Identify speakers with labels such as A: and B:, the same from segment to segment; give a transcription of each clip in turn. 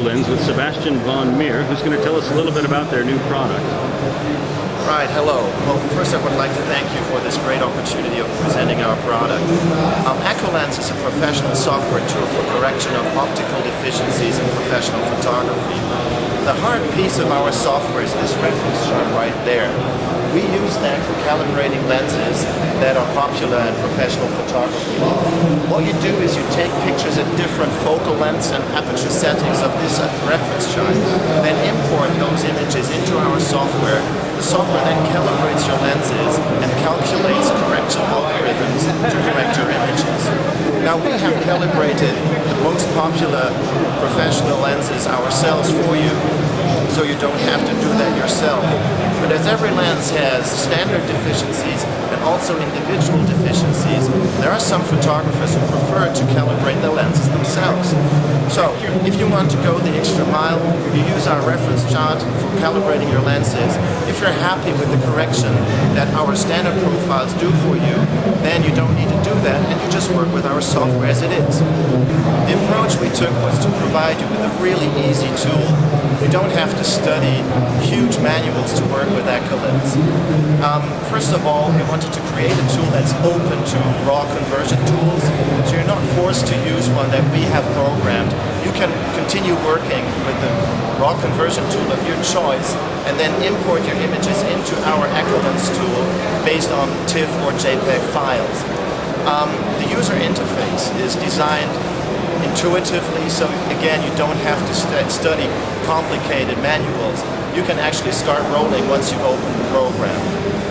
A: Acolens with Sebastian von Meer, who's going to tell us a little bit about their new product.
B: Right, hello. Well, first I would like to thank you for this great opportunity of presenting our product. Acolens is a professional software tool for correction of optical deficiencies in professional photography. The heart piece of our software is this reference chart right there. We use that for calibrating lenses that are popular in professional photography. What you do is you take pictures at different focal lengths and aperture settings of this reference chart, then import those images into our software. The software then calibrates your lenses and calculates correction algorithms to correct your images. Now we have calibrated the most popular professional lenses ourselves for you, so you don't have to do that yourself. But as every lens has standard deficiencies and also individual deficiencies, there are some photographers who prefer to calibrate the lenses themselves. So if you want to go the extra mile, you use our reference chart for calibrating your lenses. If you're happy with the correction that our standard profiles do for you, then you don't need to do that and you just work with our software as it is. The approach we took was to provide you with a really easy tool. You don't have to study huge manuals to work with Acolens. First of all, we wanted to create a tool that's open to raw conversion tools, so you're not forced to use one that we have programmed. You can continue working with the raw conversion tool of your choice and then import your images into our Acolens tool based on TIFF or JPEG files. The user interface is designed intuitively, so again, you don't have to study complicated manuals. You can actually start rolling once you've opened the program.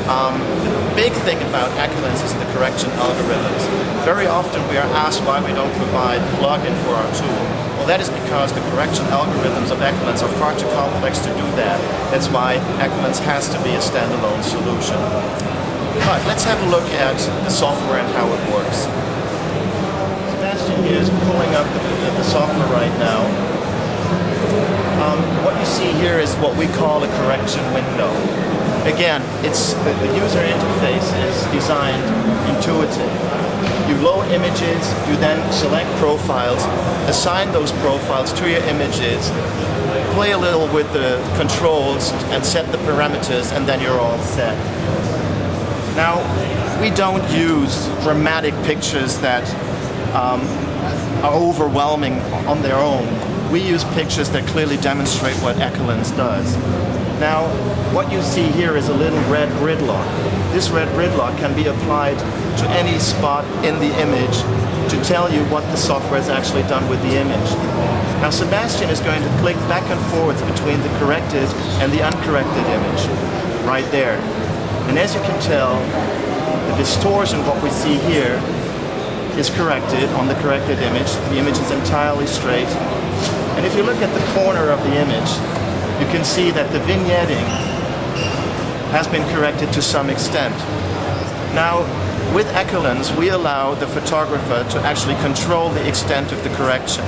B: The big thing about Acolens is the correction algorithms. Very often we are asked why we don't provide a plugin for our tool. Well, that is because the correction algorithms of Acolens are far too complex to do that. That's why Acolens has to be a standalone solution. But let's have a look at the software and how it works. Sebastian here is pulling up the software right now. What you see here is what we call a correction window. Again, the user interface is designed intuitive. You load images, you then select profiles, assign those profiles to your images, play a little with the controls and set the parameters, and then you're all set. Now, we don't use dramatic pictures that are overwhelming on their own. We use pictures that clearly demonstrate what Acolens does. Now, what you see here is a little red grid lock. This red grid lock can be applied to any spot in the image to tell you what the software has actually done with the image. Now, Sebastian is going to click back and forwards between the corrected and the uncorrected image, right there. And as you can tell, the distortion, what we see here, is corrected on the corrected image. The image is entirely straight. And if you look at the corner of the image, you can see that the vignetting has been corrected to some extent. Now, with Acolens, we allow the photographer to actually control the extent of the correction.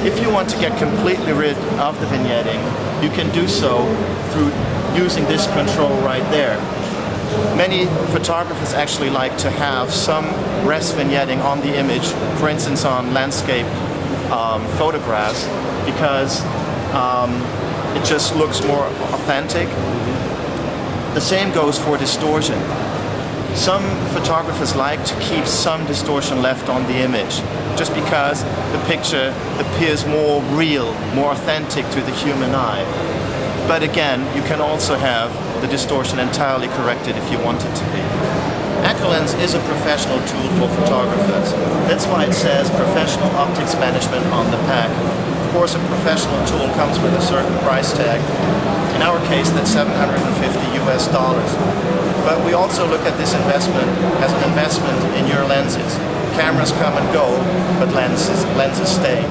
B: If you want to get completely rid of the vignetting, you can do so through using this control right there. Many photographers actually like to have some rest vignetting on the image, for instance on landscape photographs, because it just looks more authentic. The same goes for distortion. Some photographers like to keep some distortion left on the image, just because the picture appears more real, more authentic to the human eye. But again, you can also have the distortion entirely corrected if you want it to be. Acolens is a professional tool for photographers. That's why it says professional optics management on the pack. Of course, a professional tool comes with a certain price tag. In our case, that's $750 US. But we also look at this investment as an investment in your lenses. Cameras come and go, but lenses stay.